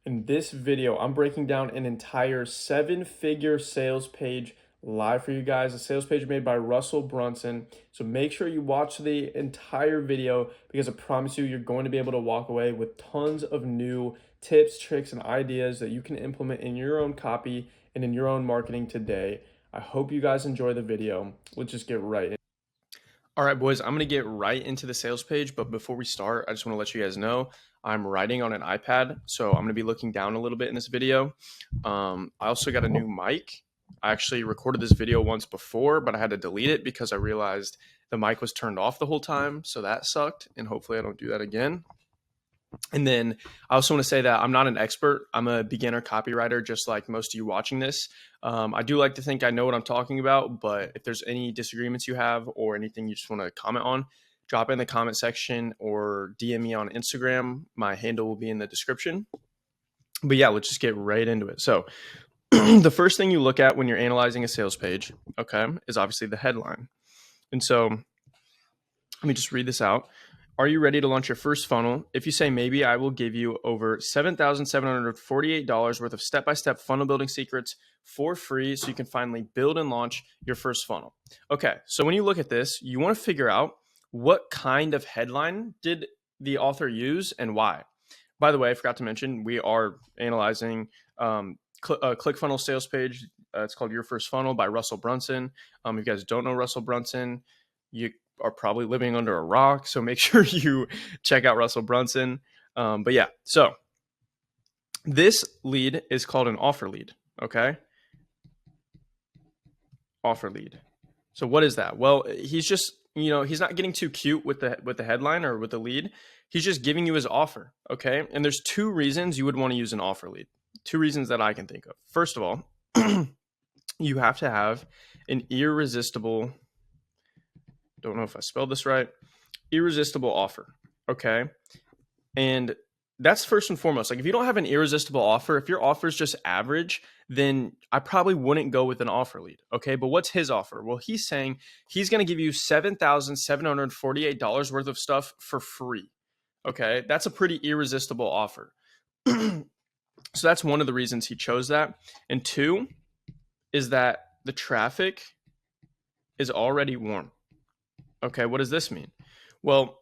In this video, I'm breaking down an entire 7-figure sales page live for you guys, a sales page made by Russell Brunson. So make sure you watch the entire video because I promise you, you're going to be able to walk away with tons of new tips, tricks, and ideas that you can implement in your own copy and in your own marketing today. I hope you guys enjoy the video. Let's just get right in. All right, boys, I'm going to get right into the sales page. But before we start, I just want to let you guys know I'm writing on an iPad. So I'm going to be looking down a little bit in this video. I also got a new mic. I actually recorded this video once before, but I had to delete it because I realized the mic was turned off the whole time. So that sucked. And hopefully I don't do that again. And then I also want to say that I'm not an expert. I'm a beginner copywriter, just like most of you watching this. I do like to think I know what I'm talking about, but if there's any disagreements you have or anything you just want to comment on, drop it in the comment section or DM me on Instagram. My handle will be in the description. But yeah, let's just get right into it. So the first thing you look at when you're analyzing a sales page, okay, is obviously the headline. And so let me just read this out. Are you ready to launch your first funnel? If you say maybe, I will give you over $7,748 worth of step-by-step funnel building secrets for free so you can finally build and launch your first funnel. Okay, so when you look at this, you want to figure out what kind of headline did the author use and why. By the way, I forgot to mention, we are analyzing a ClickFunnels sales page. It's called Your First Funnel by Russell Brunson. If you guys don't know Russell Brunson, you are probably living under a rock. So make sure you check out Russell Brunson. But yeah, so this lead is called an offer lead. Okay. Offer lead. So what is that? Well, he's just, he's not getting too cute with the headline or with the lead. He's just giving you his offer. Okay. And there's two reasons you would want to use an offer lead. Two reasons that I can think of. First of all, you have to have an irresistible, don't know if I spelled this right, irresistible offer. Okay. And that's first and foremost. Like if you don't have an irresistible offer, if your offer is just average, then I probably wouldn't go with an offer lead. Okay. But what's his offer? Well, he's saying he's going to give you $7,748 worth of stuff for free. Okay. That's a pretty irresistible offer. So that's one of the reasons he chose that. And two is that the traffic is already warm. Okay, what does this mean? Well,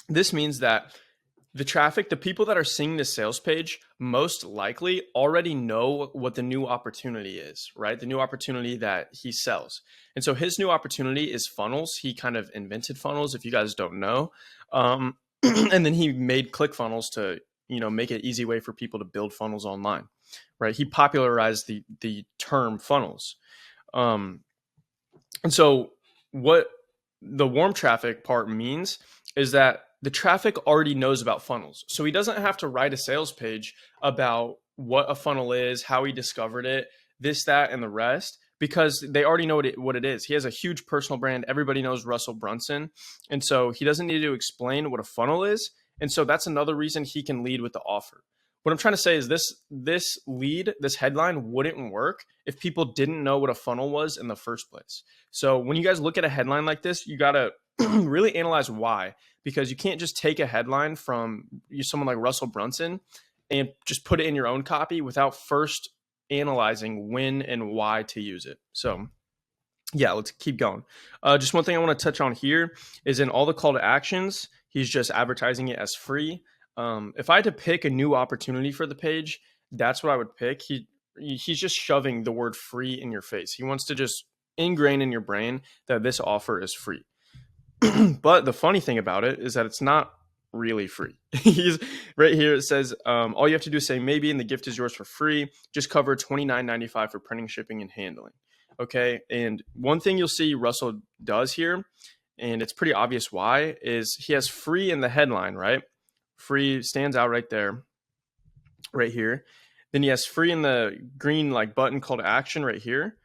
this means that the traffic, the people that are seeing this sales page, most likely already know what the new opportunity is, right? The new opportunity that he sells. And so his new opportunity is funnels. He kind of invented funnels, if you guys don't know. And then he made ClickFunnels to, make it an easy way for people to build funnels online, right? He popularized the term funnels. And so what the warm traffic part means is that the traffic already knows about funnels. So he doesn't have to write a sales page about what a funnel is, how he discovered it, this, that, and the rest, because they already know what it is. He has a huge personal brand. Everybody knows Russell Brunson. And so he doesn't need to explain what a funnel is. And so that's another reason he can lead with the offer. What I'm trying to say is this headline wouldn't work if people didn't know what a funnel was in the first place. So when you guys look at a headline like this, you got to really analyze why, because you can't just take a headline from someone like Russell Brunson and just put it in your own copy without first analyzing when and why to use it. So yeah, let's keep going. Just one thing I want to touch on here is in all the call to actions, he's just advertising it as free. If I had to pick a new opportunity for the page, that's what I would pick. He's just shoving the word free in your face. He wants to just ingrain in your brain that this offer is free. But the funny thing about it is that it's not really free. He's right here. It says, all you have to do is say maybe, and the gift is yours for free. Just cover $29.95 for printing, shipping, and handling. Okay. And one thing you'll see Russell does here, and it's pretty obvious why, is he has free in the headline, right? Free stands out right there, right here. Then he has free in the green button call to action right here.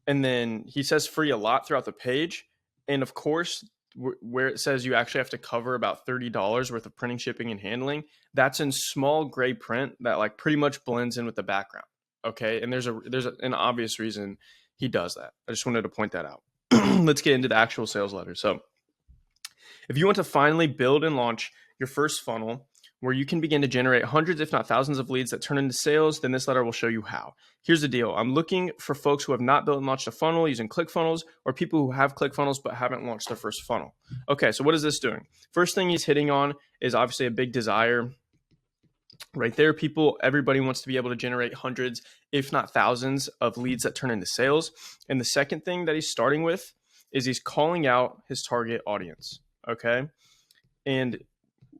And then he says free a lot throughout the page. And of course, where it says you actually have to cover about $30 worth of printing, shipping, and handling, that's in small gray print that pretty much blends in with the background. Okay. And there's an obvious reason he does that. I just wanted to point that out. Let's get into the actual sales letter. So if you want to finally build and launch your first funnel, where you can begin to generate hundreds, if not thousands of leads that turn into sales, then this letter will show you how. Here's the deal. I'm looking for folks who have not built and launched a funnel using ClickFunnels, or people who have ClickFunnels but haven't launched their first funnel. Okay, so what is this doing? First thing he's hitting on is obviously a big desire. Right there, everybody wants to be able to generate hundreds, if not thousands, of leads that turn into sales. And the second thing that he's starting with is he's calling out his target audience. Okay. And,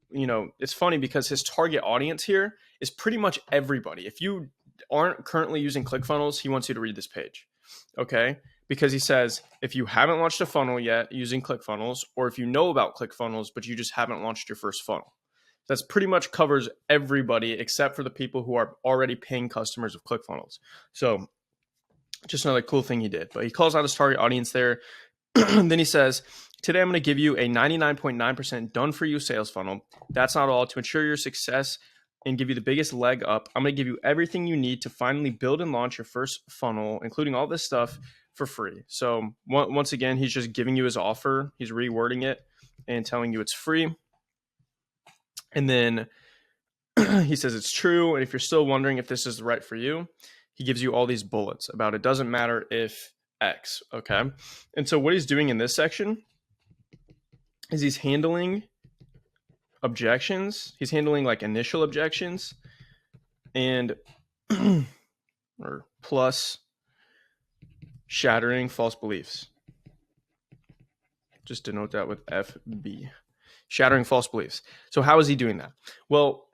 it's funny because his target audience here is pretty much everybody. If you aren't currently using ClickFunnels, he wants you to read this page. Okay. Because he says, if you haven't launched a funnel yet using ClickFunnels, or if you know about ClickFunnels, but you just haven't launched your first funnel. That's pretty much covers everybody except for the people who are already paying customers of ClickFunnels. So just another cool thing he did. But he calls out his target audience there. Then he says, today I'm going to give you a 99.9% done for you sales funnel. That's not all. To ensure your success and give you the biggest leg up, I'm going to give you everything you need to finally build and launch your first funnel, including all this stuff for free. So once again, he's just giving you his offer. He's rewording it and telling you it's free. And then he says it's true. And if you're still wondering if this is right for you, he gives you all these bullets about it doesn't matter if X. Okay. And so what he's doing in this section is he's handling objections. He's handling like initial objections and or plus shattering false beliefs. Just denote that with FB. Shattering false beliefs. So how is he doing that? Well,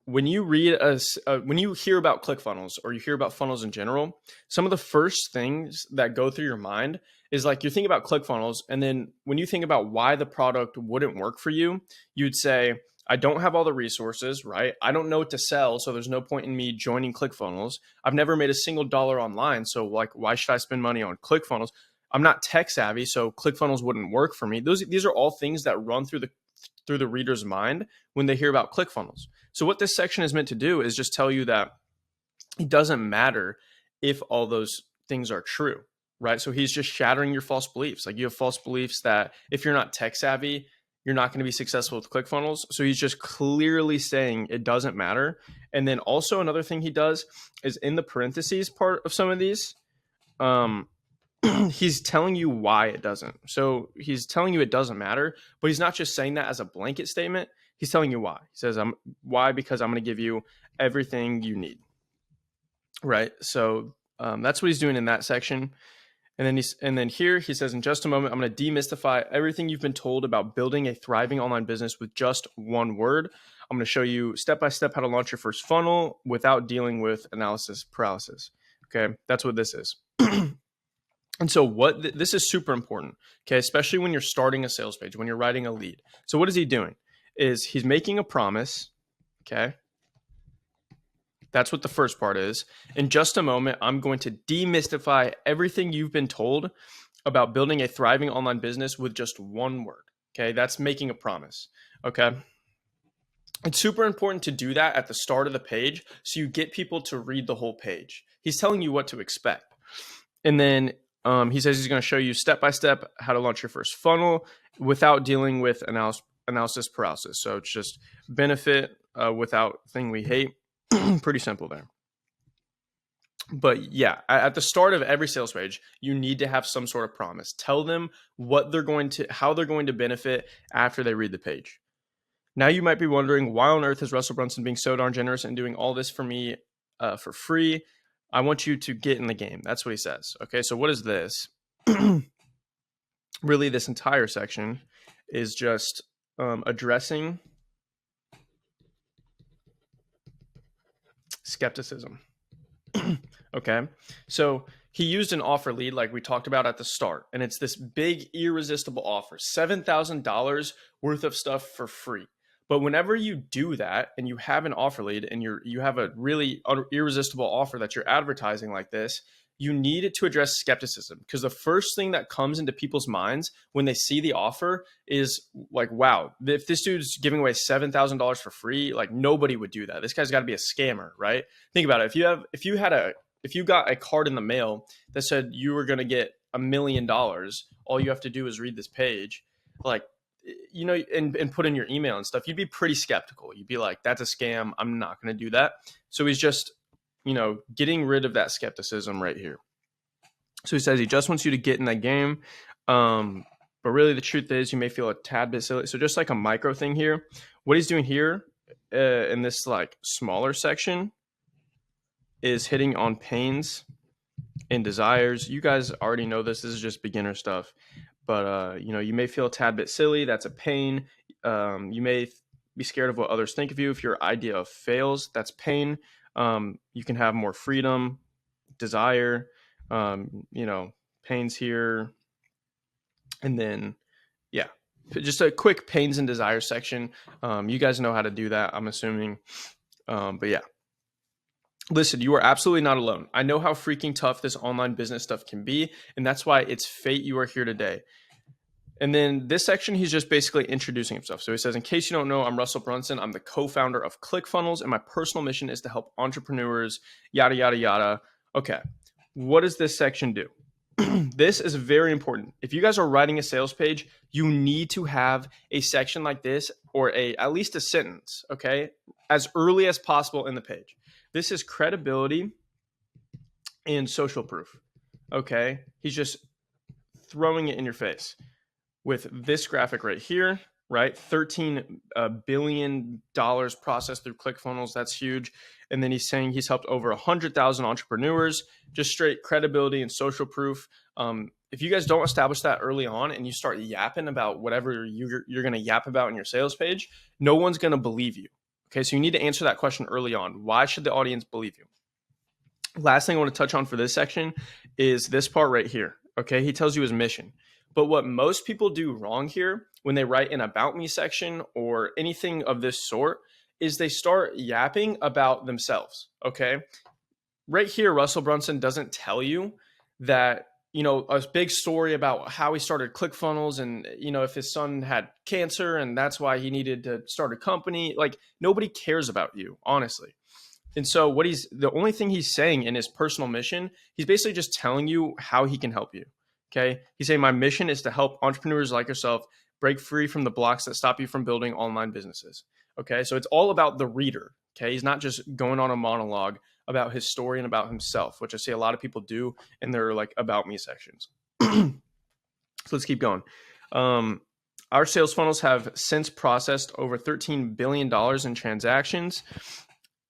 when you when you hear about ClickFunnels or you hear about funnels in general, some of the first things that go through your mind is like you're thinking about ClickFunnels, and then when you think about why the product wouldn't work for you, you'd say, I don't have all the resources, right? I don't know what to sell, so there's no point in me joining ClickFunnels. I've never made a single dollar online, so like why should I spend money on ClickFunnels? I'm not tech savvy, so ClickFunnels wouldn't work for me. These are all things that run through the reader's mind when they hear about ClickFunnels. So what this section is meant to do is just tell you that it doesn't matter if all those things are true, right? So he's just shattering your false beliefs. Like you have false beliefs that if you're not tech savvy, you're not going to be successful with ClickFunnels. So he's just clearly saying it doesn't matter. And then also another thing he does is in the parentheses part of some of these, he's telling you why it doesn't. So he's telling you it doesn't matter, but he's not just saying that as a blanket statement. He's telling you why. He says, why? Because I'm going to give you everything you need. Right. So that's what he's doing in that section. And then here he says, in just a moment, I'm going to demystify everything you've been told about building a thriving online business with just one word. I'm going to show you step-by-step how to launch your first funnel without dealing with analysis paralysis. Okay. That's what this is. And so this is super important, okay, especially when you're starting a sales page, when you're writing a lead. So what is he doing? Is he's making a promise, okay? That's what the first part is. In just a moment, I'm going to demystify everything you've been told about building a thriving online business with just one word, okay? That's making a promise, okay? It's super important to do that at the start of the page so you get people to read the whole page. He's telling you what to expect. And then he says he's going to show you step-by-step how to launch your first funnel without dealing with analysis paralysis. So it's just benefit without thing we hate. Pretty simple there. But yeah, at the start of every sales page, you need to have some sort of promise. Tell them how they're going to benefit after they read the page. Now you might be wondering, why on earth is Russell Brunson being so darn generous and doing all this for me for free? I want you to get in the game. That's what he says. Okay, so what is this? Really, this entire section is just addressing skepticism. Okay, so he used an offer lead like we talked about at the start, and it's this big irresistible offer, $7,000 worth of stuff for free. But whenever you do that and you have an offer lead and you have a really irresistible offer that you're advertising like this, you need it to address skepticism, because the first thing that comes into people's minds when they see the offer is like, wow, if this dude's giving away $7,000 for free, like nobody would do that. This guy's got to be a scammer, right? Think about it. If you got a card in the mail that said you were going to get $1 million, all you have to do is read this page. Like, and put in your email and stuff, you'd be pretty skeptical. You'd be like, that's a scam. I'm not going to do that. So he's just, getting rid of that skepticism right here. So he says he just wants you to get in that game. But really the truth is you may feel a tad bit silly. So just like a micro thing here, what he's doing here in this like smaller section is hitting on pains and desires. You guys already know this. This is just beginner stuff. But, you may feel a tad bit silly. That's a pain. You may be scared of what others think of you. If your idea fails, that's pain. You can have more freedom, desire, pains here. And then, yeah, just a quick pains and desires section. You guys know how to do that, I'm assuming. But yeah. Listen, you are absolutely not alone. I know how freaking tough this online business stuff can be, and that's why it's fate you are here today. And then this section, he's just basically introducing himself. So he says, in case you don't know, I'm Russell Brunson. I'm the co-founder of ClickFunnels, and my personal mission is to help entrepreneurs, yada, yada, yada. Okay, what does this section do? This is very important. If you guys are writing a sales page, you need to have a section like this or at least a sentence, okay, as early as possible in the page. This is credibility and social proof, okay? He's just throwing it in your face with this graphic right here, right? $13 billion processed through ClickFunnels. That's huge. And then he's saying he's helped over 100,000 entrepreneurs, just straight credibility and social proof. If you guys don't establish that early on and you start yapping about whatever you're going to yap about in your sales page, no one's going to believe you. Okay, so you need to answer that question early on. Why should the audience believe you? Last thing I want to touch on for this section is this part right here. Okay, he tells you his mission. But what most people do wrong here when they write an about me section or anything of this sort is they start yapping about themselves. Okay, right here, Russell Brunson doesn't tell you that, a big story about how he started ClickFunnels and, if his son had cancer and that's why he needed to start a company. Like, nobody cares about you, honestly. And so the only thing he's saying in his personal mission, he's basically just telling you how he can help you. Okay. He's saying my mission is to help entrepreneurs like yourself break free from the blocks that stop you from building online businesses. Okay. So it's all about the reader. Okay. He's not just going on a monologue about his story and about himself, which I see a lot of people do in their like about me sections. So let's keep going. Our sales funnels have since processed over $13 billion in transactions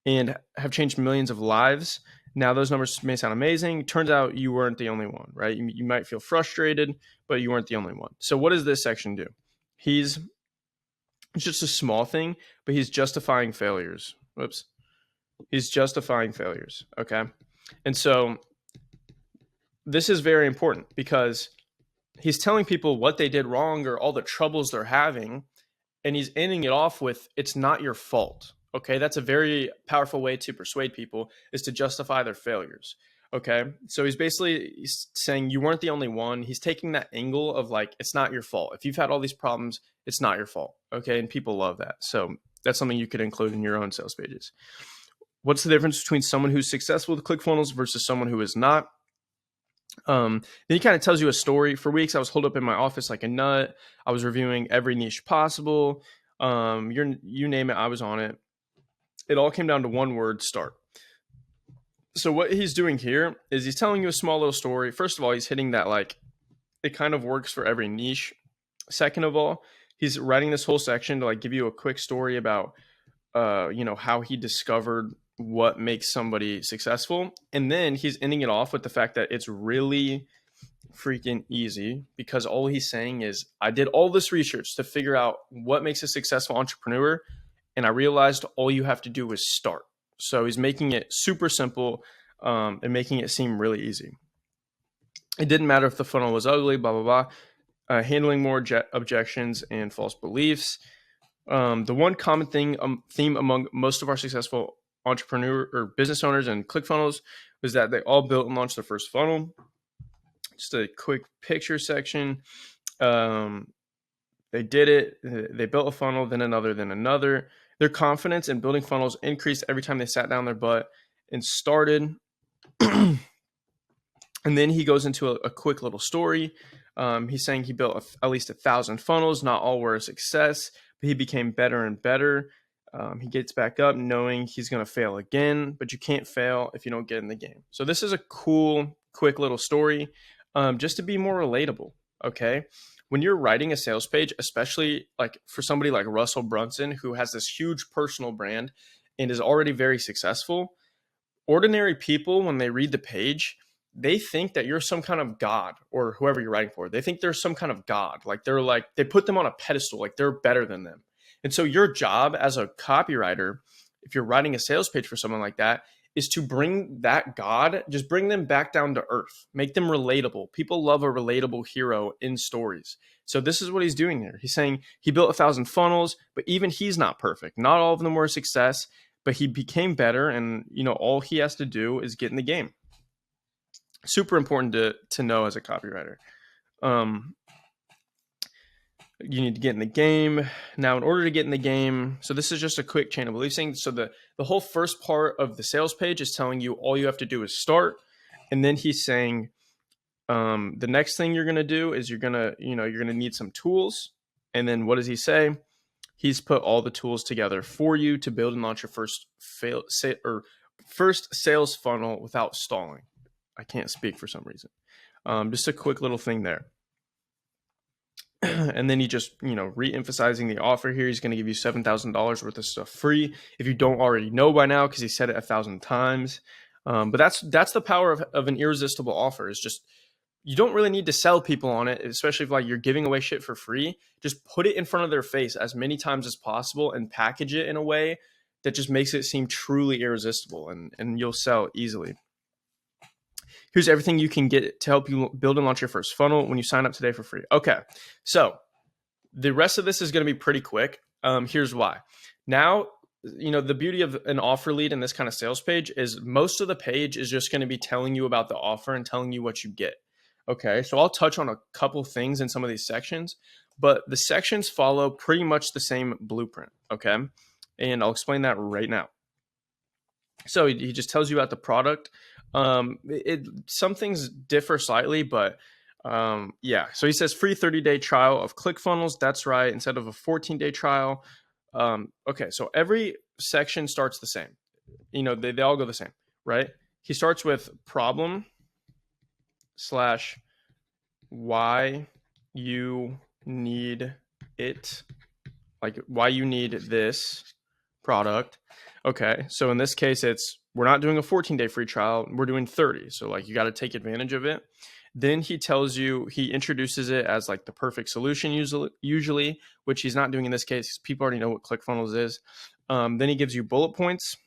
and have changed millions of lives. Now, those numbers may sound amazing. Turns out you weren't the only one, right? You might feel frustrated, but you weren't the only one. So what does this section do? It's just a small thing, but he's justifying failures. Whoops. He's justifying failures, okay? And so this is very important because he's telling people what they did wrong or all the troubles they're having, and he's ending it off with, it's not your fault, okay? That's a very powerful way to persuade people, is to justify their failures, okay? So he's saying you weren't the only one. He's taking that angle of like, it's not your fault. If you've had all these problems, it's not your fault, okay? And people love that. So that's something you could include in your own sales pages. What's the difference between someone who's successful with ClickFunnels versus someone who is not? Then he kind of tells you a story. For weeks, I was holed up in my office like a nut. I was reviewing every niche possible. You name it, I was on it. It all came down to one word: start. So what he's doing here is he's telling you a small little story. First of all, he's hitting that like it kind of works for every niche. Second of all, he's writing this whole section to like give you a quick story about how he discovered what makes somebody successful. And then he's ending it off with the fact that it's really freaking easy, because all he's saying is, I did all this research to figure out what makes a successful entrepreneur, and I realized all you have to do is start. So he's making it super simple and making it seem really easy. It didn't matter if the funnel was ugly, blah, blah, blah. Handling more objections and false beliefs. The one common theme among most of our successful entrepreneur or business owners and ClickFunnels was that they all built and launched their first funnel. Just a quick picture section. They did it. They built a funnel, then another, then another. Their confidence in building funnels increased every time they sat down their butt and started. And then he goes into a quick little story He's saying he built at least 1,000 funnels. Not all were a success, but he became better and better. He gets back up knowing he's going to fail again, but you can't fail if you don't get in the game. So this is a cool, quick little story, just to be more relatable. Okay. When you're writing a sales page, especially like for somebody like Russell Brunson, who has this huge personal brand and is already very successful, ordinary people, when they read the page, they think that you're some kind of god, or whoever you're writing for. They think there's some kind of god. Like they put them on a pedestal, like they're better than them. And so your job as a copywriter, if you're writing a sales page for someone like that, is to bring that god, just bring them back down to earth, make them relatable. People love a relatable hero in stories. So this is what he's doing there. He's saying he built 1,000 funnels, but even he's not perfect. Not all of them were a success, but he became better. And, all he has to do is get in the game. Super important to know as a copywriter. You need to get in the game. Now, in order to get in the game, so this is just a quick chain of belief thing. So the whole first part of the sales page is telling you all you have to do is start. And then he's saying the next thing you're going to do is you're going to need some tools. And then what does he say? He's put all the tools together for you to build and launch your first sales funnel without stalling. I can't speak for some reason. Just a quick little thing there. And then he just, re-emphasizing the offer here. He's going to give you $7,000 worth of stuff free if you don't already know by now, because he said it 1,000 times. But that's the power of an irresistible offer. Is just, you don't really need to sell people on it, especially if you're giving away shit for free. Just put it in front of their face as many times as possible and package it in a way that just makes it seem truly irresistible, and you'll sell easily. Here's everything you can get to help you build and launch your first funnel when you sign up today for free. Okay, so the rest of this is going to be pretty quick. Here's why. Now, the beauty of an offer lead in this kind of sales page is most of the page is just going to be telling you about the offer and telling you what you get. Okay, so I'll touch on a couple things in some of these sections, but the sections follow pretty much the same blueprint. Okay, and I'll explain that right now. So he just tells you about the product. Some things differ slightly, but yeah. So he says free 30-day trial of ClickFunnels. That's right. Instead of a 14-day trial. Okay. So every section starts the same. They all go the same, right? He starts with problem / why you need it, like why you need this product. Okay. So in this case, we're not doing a 14-day free trial. We're doing 30. So you got to take advantage of it. Then he introduces it as the perfect solution usually, which he's not doing in this case. People already know what ClickFunnels is. Then he gives you bullet points.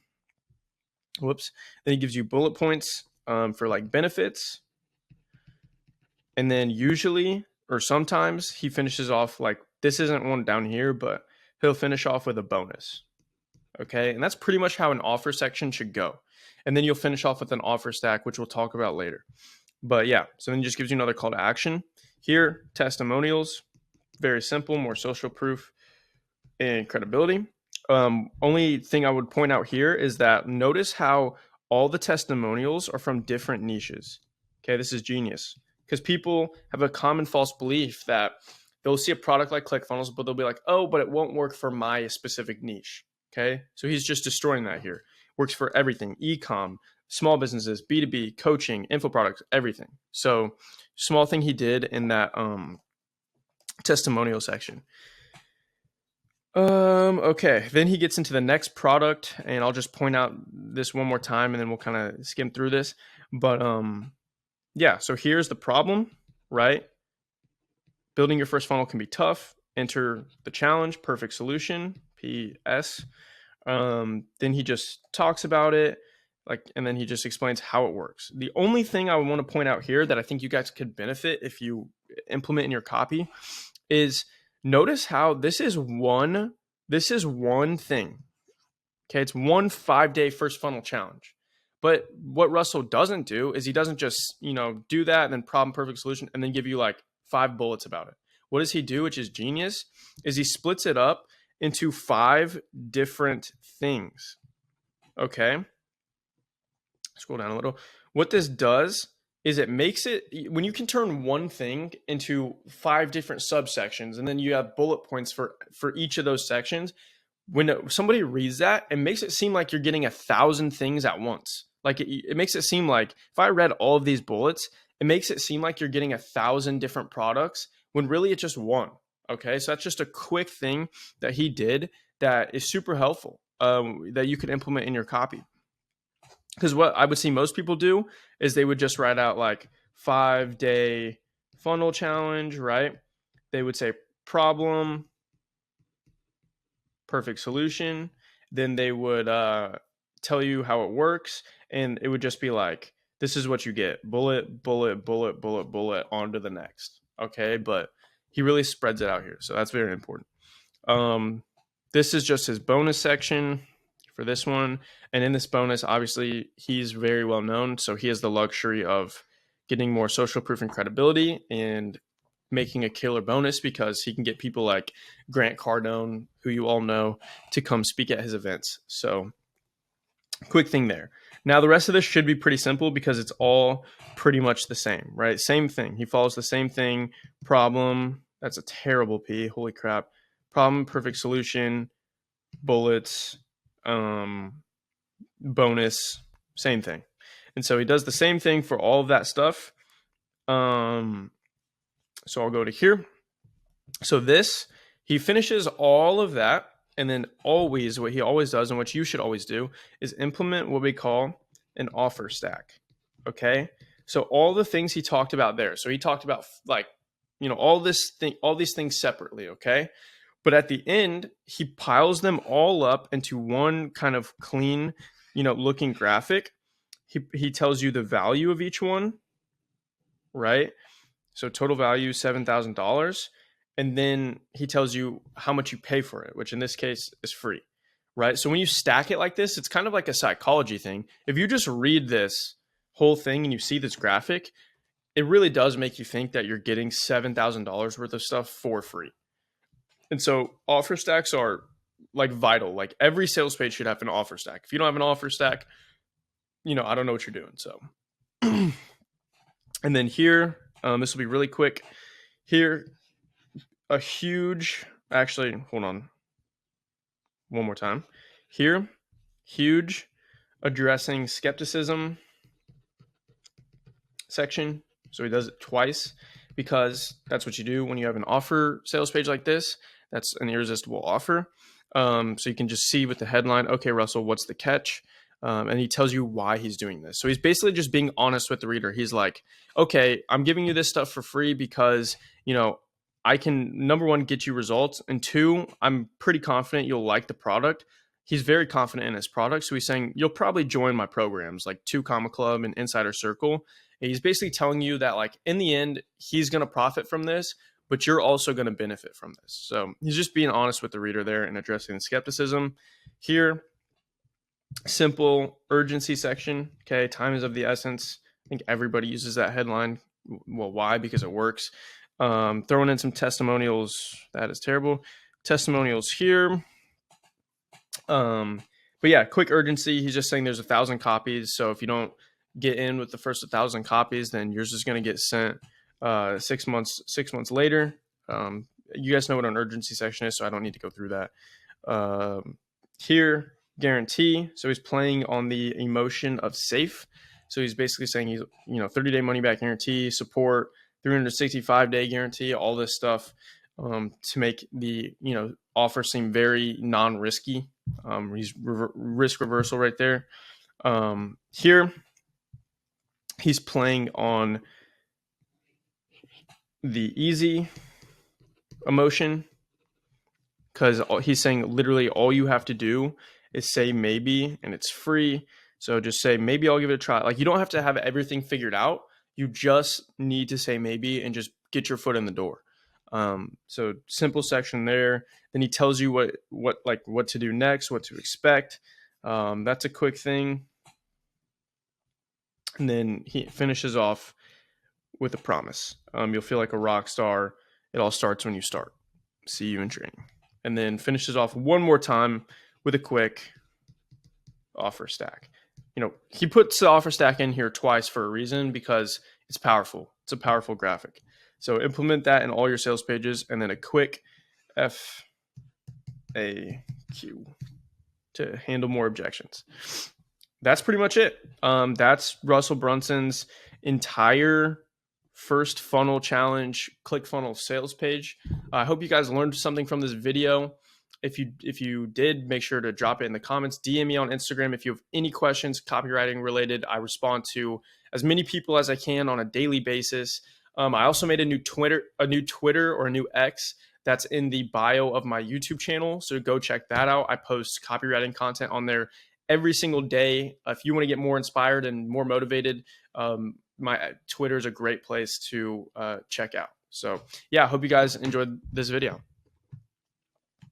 Then he gives you bullet points for benefits. And then usually, or sometimes, he finishes off this isn't one down here, but he'll finish off with a bonus. Okay, and that's pretty much how an offer section should go. And then you'll finish off with an offer stack, which we'll talk about later. But yeah, so then he just gives you another call to action. Here, testimonials, very simple, more social proof and credibility. Only thing I would point out here is that notice how all the testimonials are from different niches. Okay, this is genius, because people have a common false belief that they'll see a product like ClickFunnels, but they'll be like, oh, but it won't work for my specific niche. Okay, so he's just destroying that here. Works for everything, e-com, small businesses, B2B, coaching, info products, everything. So small thing he did in that testimonial section. Okay, then he gets into the next product, and I'll just point out this one more time, and then we'll kind of skim through this. But yeah, so here's the problem, right? Building your first funnel can be tough. Enter the challenge, perfect solution, PS. Then he just talks about it, and then he just explains how it works. The only thing I want to point out here that I think you guys could benefit if you implement in your copy is notice how this is one thing. Okay, it's one 5-day first funnel challenge. But what Russell doesn't do is he doesn't just, do that and then problem, perfect solution, and then give you 5 bullets about it. What does he do, which is genius, is he splits it up into 5 different things. Okay. Scroll down a little. What this does is it makes it, when you can turn one thing into 5 different subsections, and then you have bullet points for each of those sections. When somebody reads that, it makes it seem like you're getting 1,000 things at once. Like it makes it seem like if I read all of these bullets, it makes it seem like you're getting 1,000 different products when really it's just one. Okay, so that's just a quick thing that he did that is super helpful, that you can implement in your copy. Because what I would see most people do is they would just write out like 5-day funnel challenge, right? They would say problem, perfect solution. Then they would tell you how it works. And it would just be like, this is what you get. Bullet, bullet, bullet, bullet, bullet, on to the next. Okay. But he really spreads it out here. So that's very important. This is just his bonus section for this one. And in this bonus, obviously, he's very well known. So he has the luxury of getting more social proof and credibility and making a killer bonus because he can get people like Grant Cardone, who you all know, to come speak at his events. So quick thing there. Now, the rest of this should be pretty simple because it's all pretty much the same, right? Same thing. He follows the same thing. Problem. That's a terrible P. Holy crap. Problem, perfect solution, bullets, bonus, same thing. And so he does the same thing for all of that stuff. So I'll go to here. So this, he finishes all of that. And then always, what he always does and what you should always do is implement what we call an offer stack. Okay. So all the things he talked about there. So he talked about like, all these things separately. Okay. But at the end, he piles them all up into one kind of clean, looking graphic. He tells you the value of each one, right? So total value, $7,000. And then he tells you how much you pay for it, which in this case is free, right? So when you stack it like this, it's kind of like a psychology thing. If you just read this whole thing and you see this graphic, it really does make you think that you're getting $7,000 worth of stuff for free. And so offer stacks are like vital. Like every sales page should have an offer stack. If you don't have an offer stack, I don't know what you're doing. So, and then here, this will be really quick. Here, hold on. One more time. Here, huge addressing skepticism section. So he does it twice because that's what you do when you have an offer sales page like this. That's an irresistible offer. So you can just see with the headline, okay, Russell, what's the catch? And he tells you why he's doing this. So he's basically just being honest with the reader. He's like, okay, I'm giving you this stuff for free because, I can, number one, get you results. And two, I'm pretty confident you'll like the product. He's very confident in his product. So he's saying, you'll probably join my programs like 2 Comma Club and Insider Circle. And he's basically telling you that like in the end, he's going to profit from this, but you're also going to benefit from this. So he's just being honest with the reader there and addressing the skepticism. Here, simple urgency section. Okay, time is of the essence. I think everybody uses that headline. Well, why? Because it works. Throwing in some testimonials. That is terrible. Testimonials here. But yeah, quick urgency. He's just saying there's 1,000 copies. So if you don't get in with the first 1,000 copies, then yours is going to get sent 6 months later. You guys know what an urgency section is, so I don't need to go through that. Here, guarantee. So he's playing on the emotion of safe. So he's basically saying he's 30-day money back guarantee, support, 365-day guarantee, all this stuff to make the offer seem very non-risky. He's risk reversal right there. Here, he's playing on the easy emotion because he's saying literally all you have to do is say maybe and it's free. So just say maybe I'll give it a try. Like you don't have to have everything figured out. You just need to say maybe and just get your foot in the door. So simple section there. Then he tells you what to do next, what to expect. That's a quick thing. And then he finishes off with a promise. You'll feel like a rock star. It all starts when you start. See you in training. And then finishes off one more time with a quick offer stack. He puts the offer stack in here twice for a reason because It's powerful. It's a powerful graphic. So implement that in all your sales pages, and then a quick FAQ to handle more objections. That's pretty much it. That's Russell Brunson's entire first funnel challenge ClickFunnels sales page. I hope you guys learned something from this video. If you did, make sure to drop it in the comments. DM me on Instagram if you have any questions copywriting related. I respond to as many people as I can on a daily basis. I also made a new Twitter or a new X that's in the bio of my YouTube channel. So go check that out. I post copywriting content on there every single day. If you want to get more inspired and more motivated, my Twitter is a great place to check out. So yeah, I hope you guys enjoyed this video.